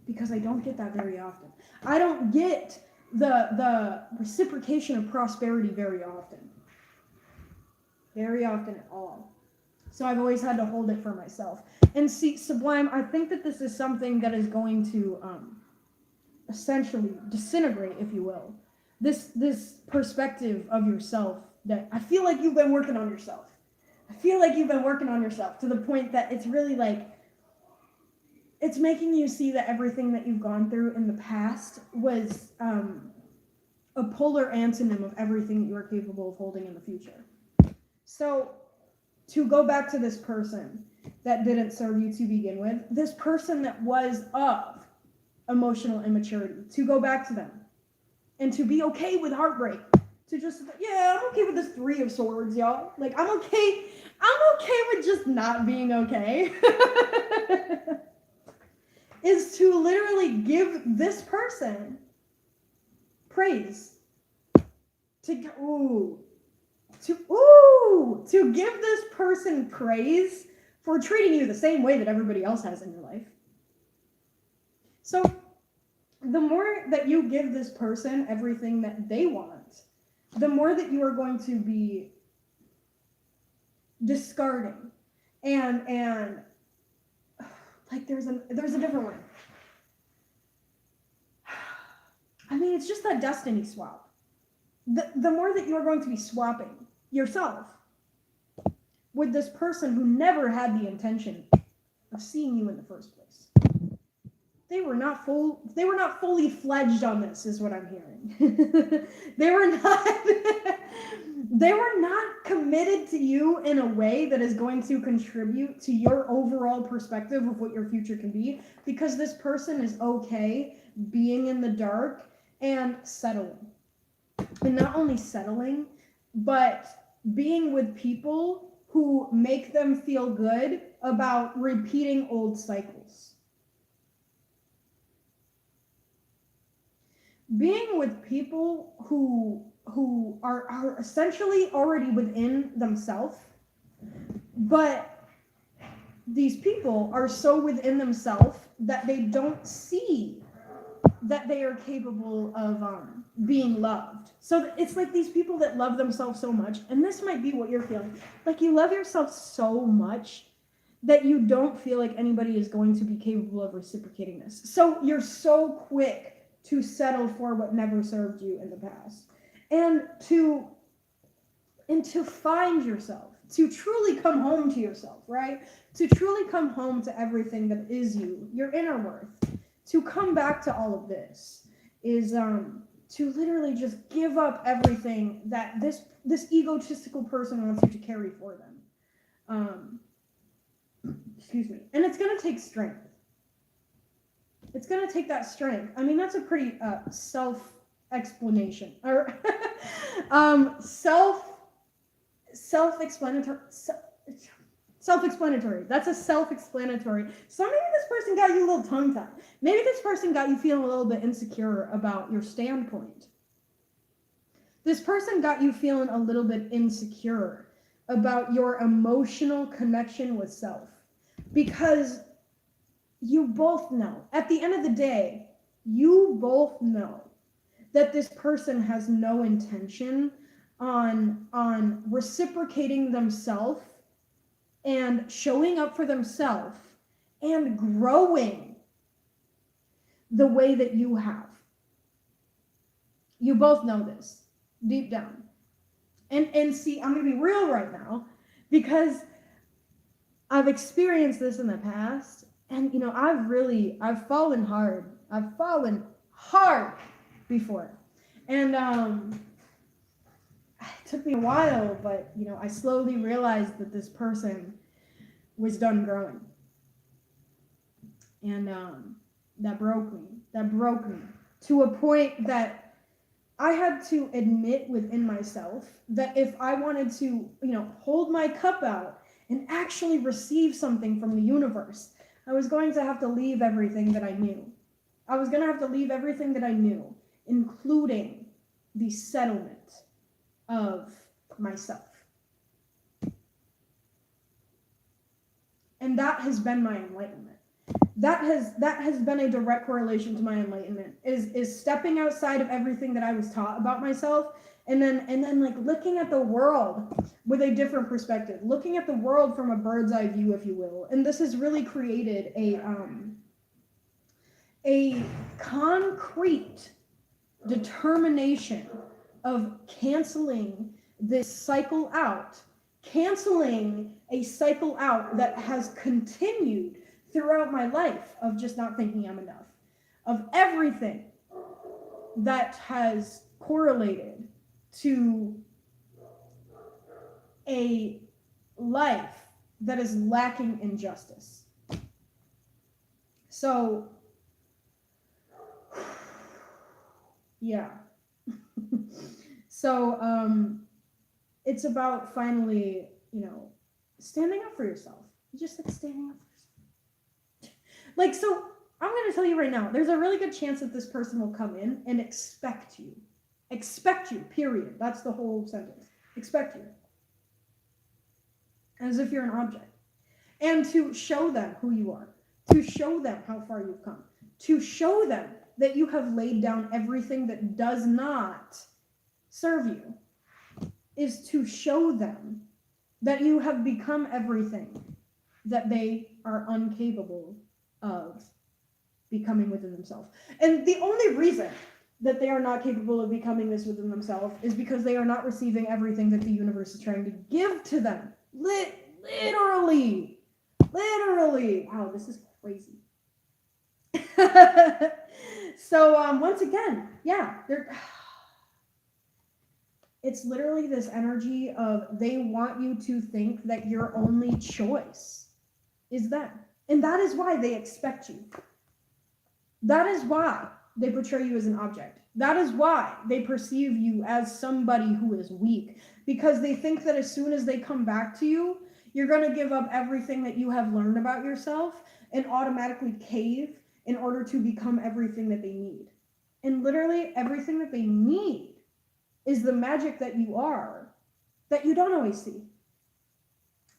Because I don't get that very often. I don't get the reciprocation of prosperity very often. Very often at all. So I've always had to hold it for myself. And see, Sublime, I think that this is something that is going to essentially disintegrate, if you will. This perspective of yourself that I feel like you've been working on yourself. To the point that it's really like, it's making you see that everything that you've gone through in the past was a polar antonym of everything that you are capable of holding in the future. So to go back to this person that didn't serve you to begin with, this person that was of emotional immaturity, to go back to them and to be okay with heartbreak. To just, I'm okay with this 3 of Swords, y'all. Like, I'm okay with just not being okay. Is to literally give this person praise. To give this person praise for treating you the same way that everybody else has in your life. So the more that you give this person everything that they want, the more that you are going to be discarding. And like there's a different one. I mean, it's just that destiny swap. The more that you are going to be swapping yourself with this person who never had the intention of seeing you in the first place. They were not fully fledged on this, is what I'm hearing. they were not committed to you in a way that is going to contribute to your overall perspective of what your future can be, because this person is okay being in the dark and settling. And not only settling, but being with people who make them feel good about repeating old cycles. Being with people who are essentially already within themselves, but these people are so within themselves that they don't see that they are capable of being loved. So it's like these people that love themselves so much, and this might be what you're feeling, like you love yourself so much that you don't feel like anybody is going to be capable of reciprocating this. So you're so quick to settle for what never served you in the past, and to find yourself, to truly come home to yourself, right? To truly come home to everything that is you, your inner worth. To come back to all of this is to literally just give up everything that this egotistical person wants you to carry for them. Excuse me. And it's going to take strength. It's going to take that strength. I mean, that's a pretty self-explanation. Or self-explanatory. Self-explanatory. That's a self-explanatory. So maybe this person got you a little tongue-tied. Maybe this person got you feeling a little bit insecure about your standpoint. This person got you feeling a little bit insecure about your emotional connection with self. Because you both know, at the end of the day, you both know that this person has no intention on reciprocating themselves and showing up for themselves and growing the way that you have. You both know this deep down. And see, I'm going to be real right now, because I've experienced this in the past, and you know, I've fallen hard. I've fallen hard before. And it took me a while, but you know, I slowly realized that this person was done growing. And that broke me to a point that I had to admit within myself that if I wanted to, you know, hold my cup out and actually receive something from the universe, I was going to have to leave everything that I knew. I was going to have to leave everything that I knew, including the settlement of myself. And that has been my enlightenment. That has been a direct correlation to my enlightenment, is stepping outside of everything that I was taught about myself, and then like looking at the world with a different perspective, looking at the world from a bird's eye view, if you will. And this has really created a concrete determination of canceling this cycle out, canceling a cycle out that has continued throughout my life of just not thinking I'm enough, of everything that has correlated to a life that is lacking in justice. So, yeah. So, it's about finally, you know, standing up for yourself. Just like standing up for yourself. Like, so I'm going to tell you right now, there's a really good chance that this person will come in and expect you. Expect you, period. That's the whole sentence. Expect you. As if you're an object. And to show them who you are. To show them how far you've come. To show them that you have laid down everything that does not serve you, is to show them that you have become everything that they are incapable of becoming within themselves. And the only reason that they are not capable of becoming this within themselves is because they are not receiving everything that the universe is trying to give to them. Literally. Wow, this is crazy. So once again, yeah, it's literally this energy of they want you to think that your only choice is them. And that is why they expect you. That is why they portray you as an object. That is why they perceive you as somebody who is weak. Because they think that as soon as they come back to you, you're going to give up everything that you have learned about yourself and automatically cave in order to become everything that they need. And literally everything that they need is the magic that you are, that you don't always see.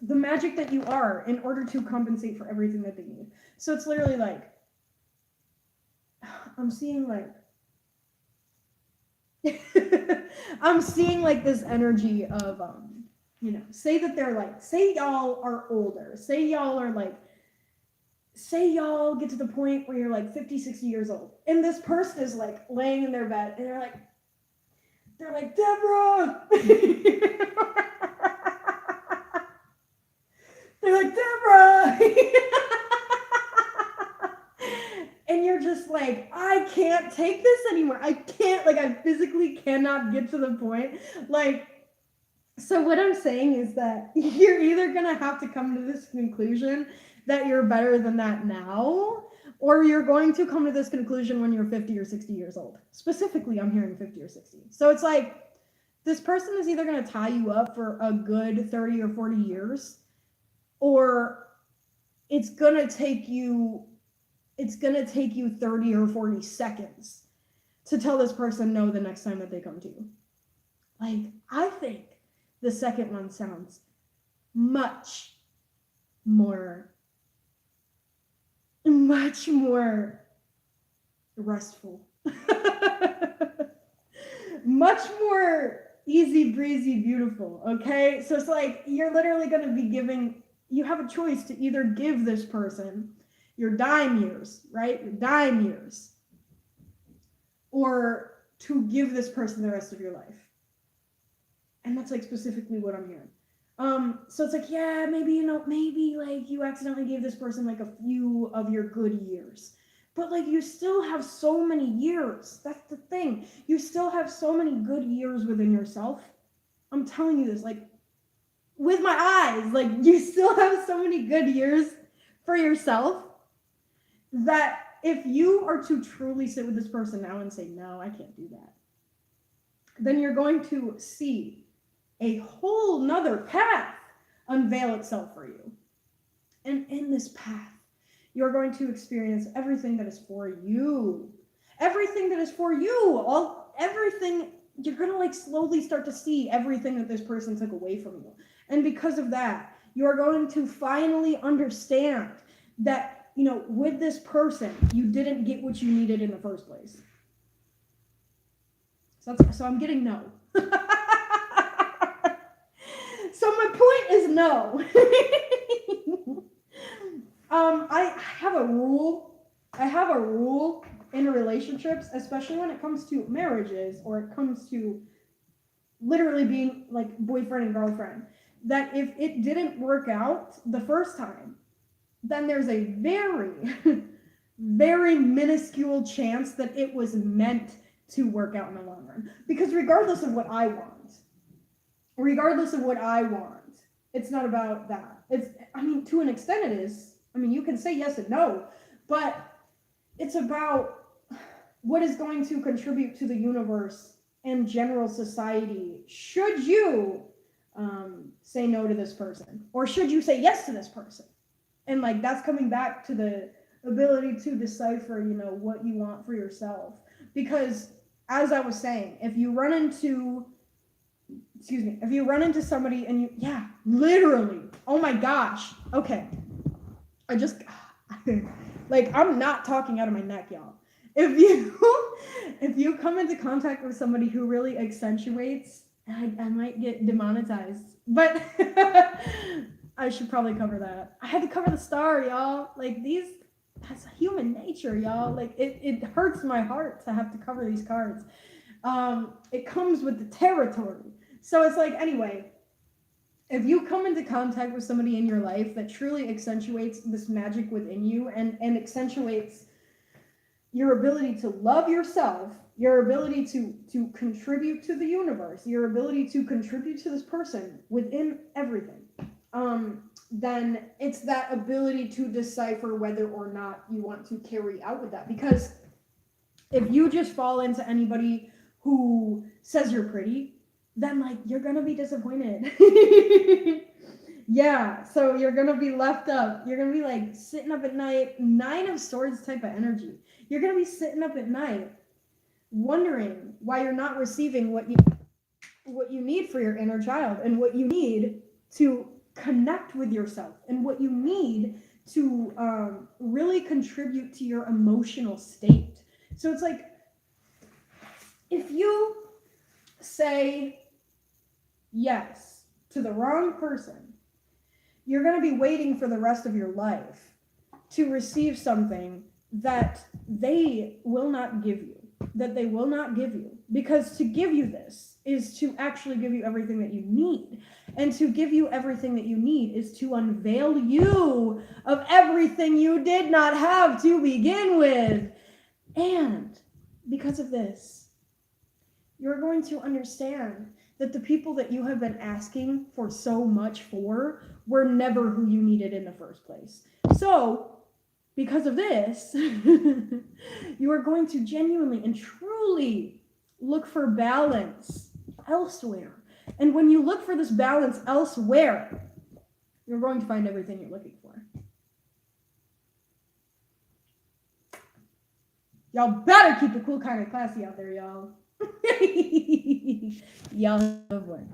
The magic that you are in order to compensate for everything that they need. So it's literally like, I'm seeing like I'm seeing like this energy of say that they're like, say y'all are older, say y'all get to the point where you're like 50, 60 years old, and this person is like laying in their bed and they're like, Deborah. They're like, Deborah. And you're just like, I can't take this anymore. I physically cannot get to the point. Like, so what I'm saying is that you're either going to have to come to this conclusion that you're better than that now, or you're going to come to this conclusion when you're 50 or 60 years old. Specifically, I'm hearing 50 or 60. So it's like, this person is either going to tie you up for a good 30 or 40 years, or it's going to take you 30 or 40 seconds to tell this person no the next time that they come to you. Like, I think the second one sounds much more restful. Much more easy breezy beautiful, okay? So it's like, you're literally going to be you have a choice to either give this person your dime years, right? Your dime years. Or to give this person the rest of your life. And that's like specifically what I'm hearing. So it's like, yeah, maybe like you accidentally gave this person like a few of your good years. But like, you still have so many years. That's the thing. You still have so many good years within yourself. I'm telling you this, like, with my eyes, like, you still have so many good years for yourself that if you are to truly sit with this person now and say, no, I can't do that, then you're going to see a whole nother path unveil itself for you. And in this path, you're going to experience everything that is for you. Everything that is for you. Everything, you're going to like slowly start to see everything that this person took away from you. And because of that, you're going to finally understand that, with this person, you didn't get what you needed in the first place. So I'm getting no. So my point is no. I have a rule in relationships, especially when it comes to marriages, or it comes to literally being like boyfriend and girlfriend, that if it didn't work out the first time, then there's a very, very minuscule chance that it was meant to work out in the long run. Because regardless of what I want, it's not about that. To an extent it is. You can say yes and no, but it's about what is going to contribute to the universe and general society. Should you say no to this person? Or should you say yes to this person? And like, that's coming back to the ability to decipher, what you want for yourself. Because as I was saying, if you run into somebody and literally, oh my gosh, okay. I just, like, I'm not talking out of my neck, y'all. if you if you come into contact with somebody who really accentuates, I might get demonetized, but I should probably cover that. I had to cover the star, y'all. Like these, that's human nature, y'all. Like it hurts my heart to have to cover these cards. It comes with the territory. So it's like, anyway, if you come into contact with somebody in your life that truly accentuates this magic within you and accentuates your ability to love yourself, your ability to contribute to the universe, your ability to contribute to this person within everything, then it's that ability to decipher whether or not you want to carry out with that. Because if you just fall into anybody who says you're pretty, then like you're gonna be disappointed. Yeah, so you're gonna be left up. You're gonna be like sitting up at night, 9 of Swords type of energy. You're gonna be sitting up at night wondering why you're not receiving what you need for your inner child, and what you need to connect with yourself, and what you need to really contribute to your emotional state. So it's like, if you say yes to the wrong person, you're going to be waiting for the rest of your life to receive something that they will not give you, because to give you this is to actually give you everything that you need, and to give you everything that you need is to unveil you of everything you did not have to begin with. And because of this, you're going to understand that the people that you have been asking for so much for were never who you needed in the first place. So, because of this, you are going to genuinely and truly look for balance elsewhere. And when you look for this balance elsewhere, you're going to find everything you're looking for. Y'all better keep it cool, kind of classy out there, y'all. Y'all have one.